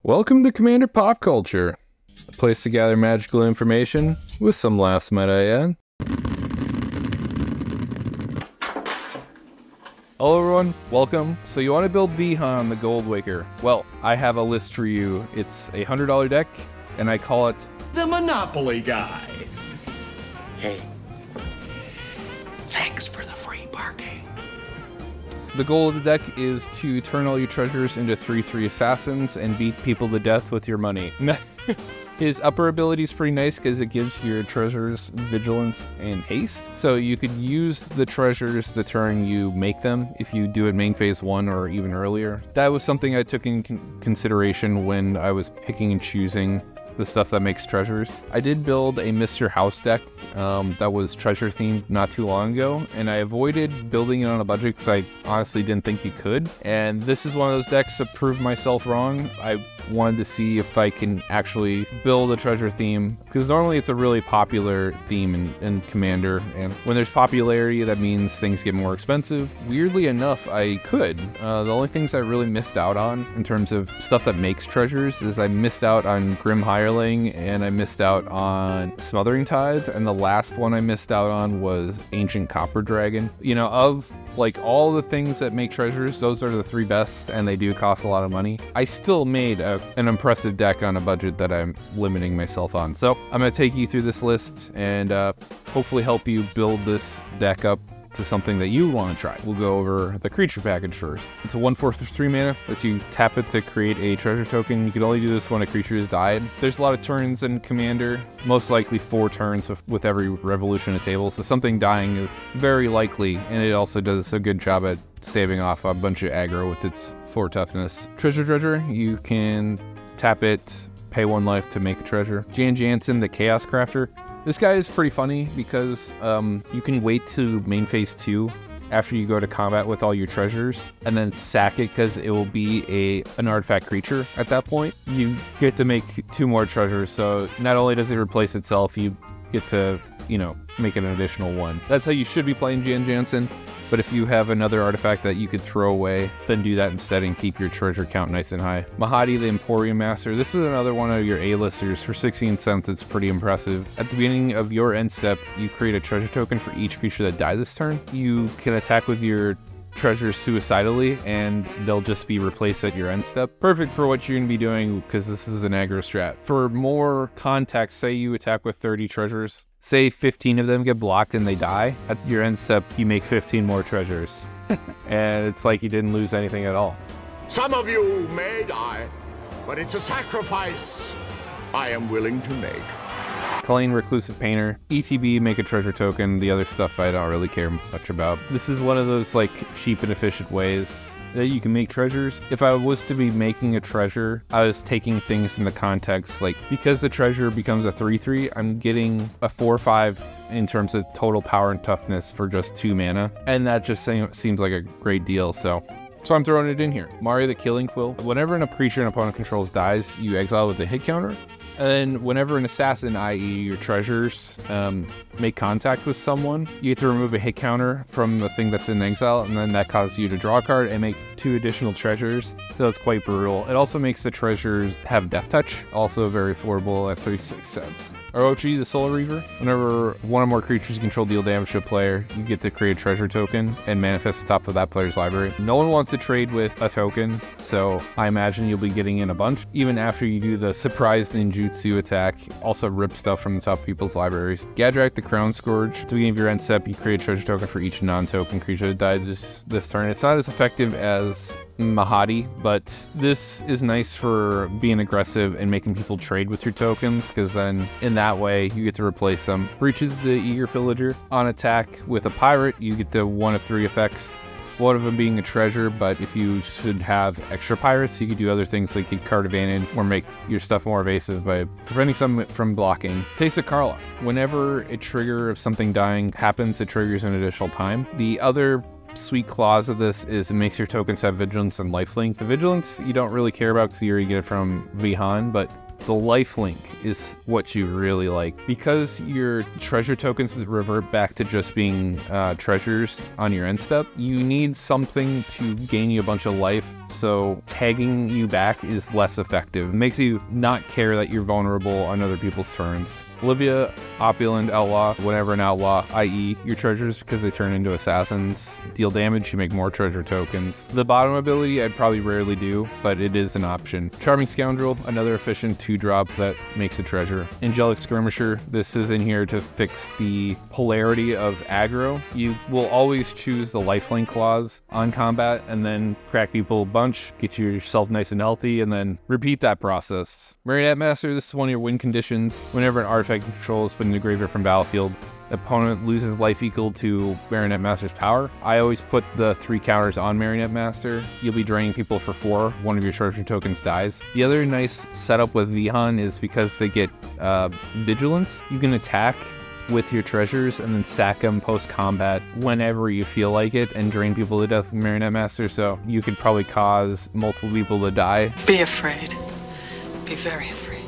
Welcome to Commander Pop Culture, a place to gather magical information with some laughs, might I add. Hello everyone, welcome. So you want to build Vihann, the Goldwaker. Well, I have a list for you. It's a $100 deck, and I call it the Monopoly Guy. Hey, thanks for the free parking. The goal of the deck is to turn all your treasures into 3/3 assassins and beat people to death with your money. His upper ability is pretty nice because it gives your treasures vigilance and haste. So you could use the treasures the turn you make them if you do it main phase 1 or even earlier. That was something I took in consideration when I was picking and choosing the stuff that makes treasures. I did build a Mr. House deck that was treasure themed not too long ago, and I avoided building it on a budget because I honestly didn't think you could. And this is one of those decks that proved myself wrong. I wanted to see if I can actually build a treasure theme, because normally it's a really popular theme in Commander, and when there's popularity that means things get more expensive. Weirdly enough, I could. The only things I really missed out on in terms of stuff that makes treasures is I missed out on Grim Hireling and I missed out on Smothering Tithe, and the last one I missed out on was Ancient Copper Dragon. You know, of like all the things that make treasures, those are the 3 best, and they do cost a lot of money. I still made an impressive deck on a budget that I'm limiting myself on. So I'm going to take you through this list and hopefully help you build this deck up to something that you want to try. We'll go over the creature package first. It's a 1/4 of 3 mana. Lets you tap it to create a treasure token. You can only do this when a creature has died. There's a lot of turns in Commander, most likely 4 turns with every revolution of table, so something dying is very likely, and it also does a good job at staving off a bunch of aggro with its 4 toughness. Treasure Dredger, you can tap it, pay 1 life to make a treasure. Jan Jansen, the Chaos Crafter. This guy is pretty funny because you can wait to main phase 2 after you go to combat with all your treasures and then sack it because it will be an artifact creature at that point. You get to make 2 more treasures, so not only does it replace itself, you get to, you know, make an additional 1. That's how you should be playing Jan Jansen. But if you have another artifact that you could throw away, then do that instead and keep your treasure count nice and high. Mahadi, the Emporium Master. This is another one of your A-listers. For 16 cents, it's pretty impressive. At the beginning of your end step, you create a treasure token for each creature that dies this turn. You can attack with your treasures suicidally, and they'll just be replaced at your end step. Perfect for what you're going to be doing because this is an aggro strat. For more context, say you attack with 30 treasures. Say 15 of them get blocked and they die. At your end step, you make 15 more treasures. And it's like you didn't lose anything at all. Some of you may die, but it's a sacrifice I am willing to make. Colleen, Reclusive Painter. ETB, make a treasure token. The other stuff I don't really care much about. This is one of those like cheap and efficient ways that you can make treasures. If I was to be making a treasure, I was taking things in the context, like because the treasure becomes a 3/3, I'm getting a 4/5 in terms of total power and toughness for just 2 mana. And that just seems like a great deal, so I'm throwing it in here. Mario the Killing Quill. Whenever a creature an opponent controls dies, you exile with a hit counter. And then whenever an assassin, i.e. your treasures, make contact with someone, you get to remove a hit counter from the thing that's in exile, and then that causes you to draw a card and make 2 additional treasures. So it's quite brutal. It also makes the treasures have Death Touch, also very affordable at 36 cents. Orochi, the Soul Reaver. Whenever one or more creatures you control deal damage to a player, you get to create a treasure token and manifest the top of that player's library. No one wants to trade with a token, so I imagine you'll be getting in a bunch. Even after you do the surprise ninjutsu attack, also rip stuff from the top of people's libraries. Gadrak, the Crown Scourge. At the beginning of your end step, you create a treasure token for each non-token creature that died this turn. It's not as effective as Mahadi, but this is nice for being aggressive and making people trade with your tokens, because then in that way you get to replace them. Breaches, the Eager Pillager. On attack with a pirate, you get the 1 of 3 effects. One of them being a treasure, but if you should have extra pirates, you could do other things like get card advantage or make your stuff more evasive by preventing some from blocking. Taste of Karlach. Whenever a trigger of something dying happens, it triggers an additional time. The other sweet clause of this is it makes your tokens have vigilance and lifelink. The vigilance you don't really care about because you already get it from Vihann, but the lifelink is what you really like. Because your treasure tokens revert back to just being treasures on your end step, you need something to gain you a bunch of life so tagging you back is less effective. It makes you not care that you're vulnerable on other people's turns. Olivia, Opulent, Outlaw, whenever an Outlaw, i.e. your treasures, because they turn into assassins, deal damage, you make more treasure tokens. The bottom ability I'd probably rarely do, but it is an option. Charming Scoundrel, another efficient 2-drop that makes a treasure. Angelic Skirmisher, this is in here to fix the polarity of aggro. You will always choose the lifelink clause on combat and then crack people a bunch, get yourself nice and healthy, and then repeat that process. Marionette Master, this is one of your win conditions. Whenever an artifact control is put in the graveyard from battlefield, the opponent loses life equal to Marionette Master's power. I always put the 3 counters on Marionette Master. You'll be draining people for 4. One of your treasure tokens dies. The other nice setup with Vihann is because they get vigilance, you can attack with your treasures and then sack them post-combat whenever you feel like it and drain people to death with Marionette Master, so you could probably cause multiple people to die. Be afraid. Be very afraid.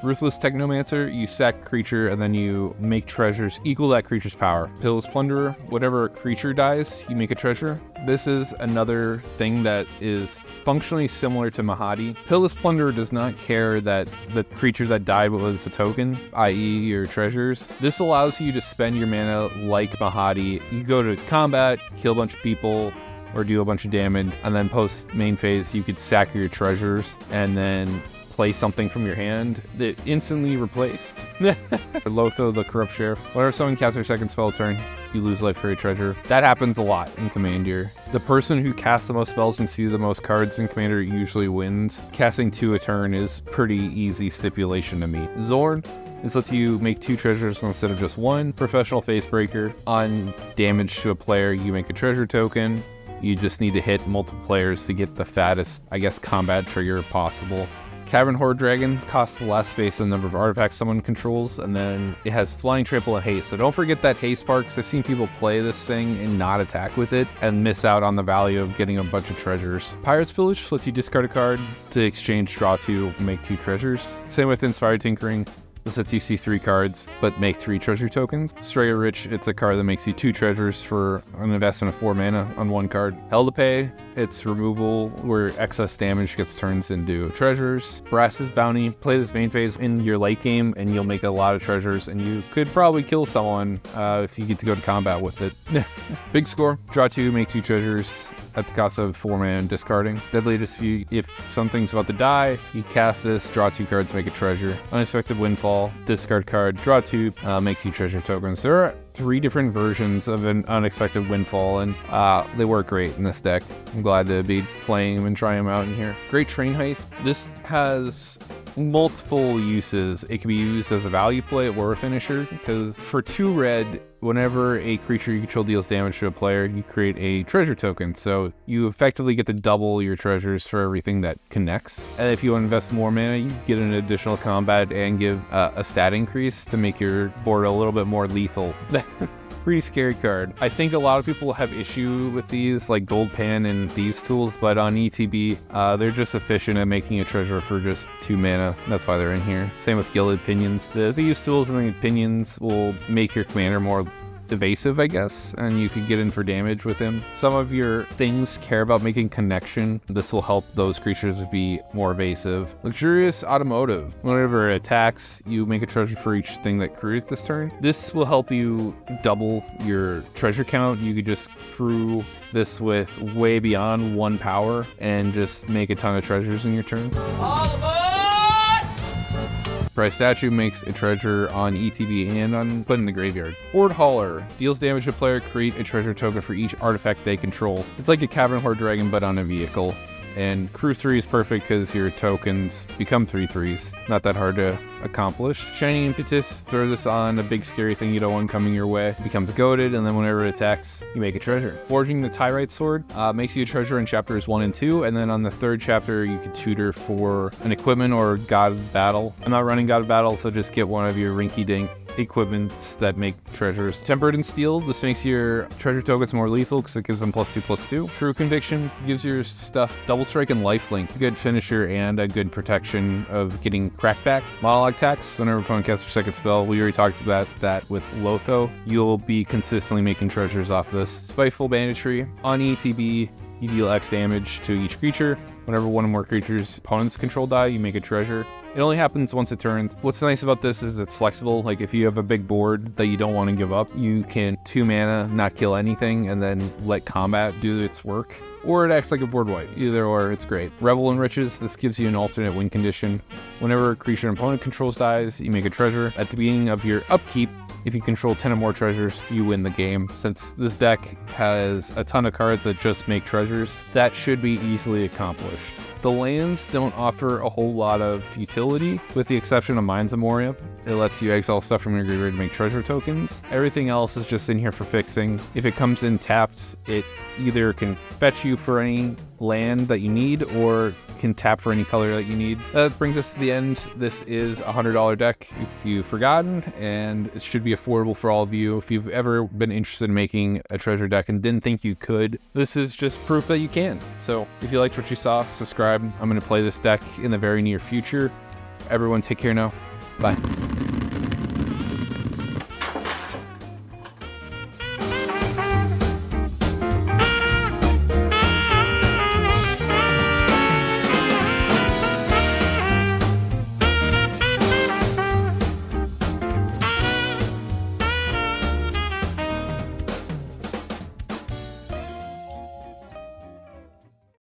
Ruthless Technomancer, you sack a creature and then you make treasures equal that creature's power. Pitiless Plunderer, whatever creature dies, you make a treasure. This is another thing that is functionally similar to Mahadi. Pitiless Plunderer does not care that the creature that died was a token, i.e. your treasures. This allows you to spend your mana like Mahadi. You go to combat, kill a bunch of people, or do a bunch of damage, and then post main phase you could sack your treasures and then play something from your hand that instantly replaced. Lotho, the Corrupt Sheriff. Whenever someone casts their second spell turn, you lose life for a treasure. That happens a lot in Commander. The person who casts the most spells and sees the most cards in Commander usually wins. Casting 2 a turn is pretty easy stipulation to me. Zorn, this lets you make 2 treasures instead of just 1. Professional Facebreaker. On damage to a player, you make a treasure token. You just need to hit multiple players to get the fattest, I guess, combat trigger possible. Cavern Horde Dragon costs the less space than the number of artifacts someone controls, and then it has Flying Trample and Haste. So don't forget that Haste part, because I've seen people play this thing and not attack with it and miss out on the value of getting a bunch of treasures. Pirate's Village lets you discard a card to exchange, draw 2, make 2 treasures. Same with Inspired Tinkering. This lets you see 3 cards, but make 3 treasure tokens. Straya Rich, it's a card that makes you 2 treasures for an investment of 4 mana on 1 card. Hell to Pay, it's removal where excess damage gets turned into treasures. Brass's Bounty, play this main phase in your late game and you'll make a lot of treasures, and you could probably kill someone if you get to go to combat with it. Big Score, draw 2, make 2 treasures at the cost of 4 mana and discarding. Deadly Dispute, if something's about to die, you cast this, draw 2 cards, make a treasure. Unexpected Windfall, discard card, draw 2, make 2 treasure tokens. There are 3 different versions of an Unexpected Windfall, and they work great in this deck. I'm glad to be playing them and trying them out in here. Great Train Heist. This has multiple uses. It can be used as a value play or a finisher, because for 2 red, whenever a creature you control deals damage to a player, you create a treasure token. So you effectively get to double your treasures for everything that connects. And if you want to invest more mana, you get an additional combat and give a stat increase to make your board a little bit more lethal. Pretty scary card. I think a lot of people have issue with these, like Gold Pan and Thieves Tools, but on ETB, they're just efficient at making a treasure for just 2 mana. That's why they're in here. Same with Gilded Pinions. The Thieves Tools and the Pinions will make your commander more evasive, I guess, and you can get in for damage with him. Some of your things care about making connection. This will help those creatures be more evasive. Luxurious Automotive. Whenever it attacks, you make a treasure for each thing that created this turn. This will help you double your treasure count. You could just crew this with way beyond 1 power and just make a ton of treasures in your turn. Price Statue makes a treasure on ETB and on put in the graveyard. Horde Hauler deals damage to a player, create a treasure token for each artifact they control. It's like a Cavern Horde Dragon, but on a vehicle. And Crew 3 is perfect because your tokens become 3/3s. Not that hard to accomplish. Shining Impetus, throw this on a big scary thing you don't want coming your way. It becomes goaded, and then whenever it attacks, you make a treasure. Forging the Tyrite Sword makes you a treasure in chapters 1 and 2, and then on the 3rd chapter, you can tutor for an equipment or God of Battle. I'm not running God of Battle, so just get one of your rinky-dink equipments that make treasures. Tempered in Steel, this makes your treasure tokens more lethal because it gives them +2/+2. True Conviction gives your stuff double strike and lifelink, a good finisher and a good protection of getting crackback. Monologue Tax, whenever opponent casts their second spell, we already talked about that with Lotho. You'll be consistently making treasures off this. Spiteful Banditry, on ETB, You deal X damage to each creature. Whenever one or more creatures' opponents control die, you make a treasure. It only happens once a turn. What's nice about this is it's flexible. Like if you have a big board that you don't want to give up, you can 2 mana, not kill anything, and then let combat do its work. Or it acts like a board wipe. Either or, it's great. Revel in Riches, this gives you an alternate win condition. Whenever a creature an opponent controls dies, you make a treasure. At the beginning of your upkeep, if you control 10 or more treasures, you win the game. Since this deck has a ton of cards that just make treasures, that should be easily accomplished. The lands don't offer a whole lot of utility, with the exception of Mines of Moria. It lets you exile stuff from your graveyard to make treasure tokens. Everything else is just in here for fixing. If it comes in tapped, it either can fetch you for any land that you need, or can tap for any color that you need. That brings us to the end. This is a $100 deck if you've forgotten, and it should be affordable for all of you. If you've ever been interested in making a treasure deck and didn't think you could, this is just proof that you can. So if you liked what you saw, subscribe. I'm going to play this deck in the very near future. Everyone take care now. Bye.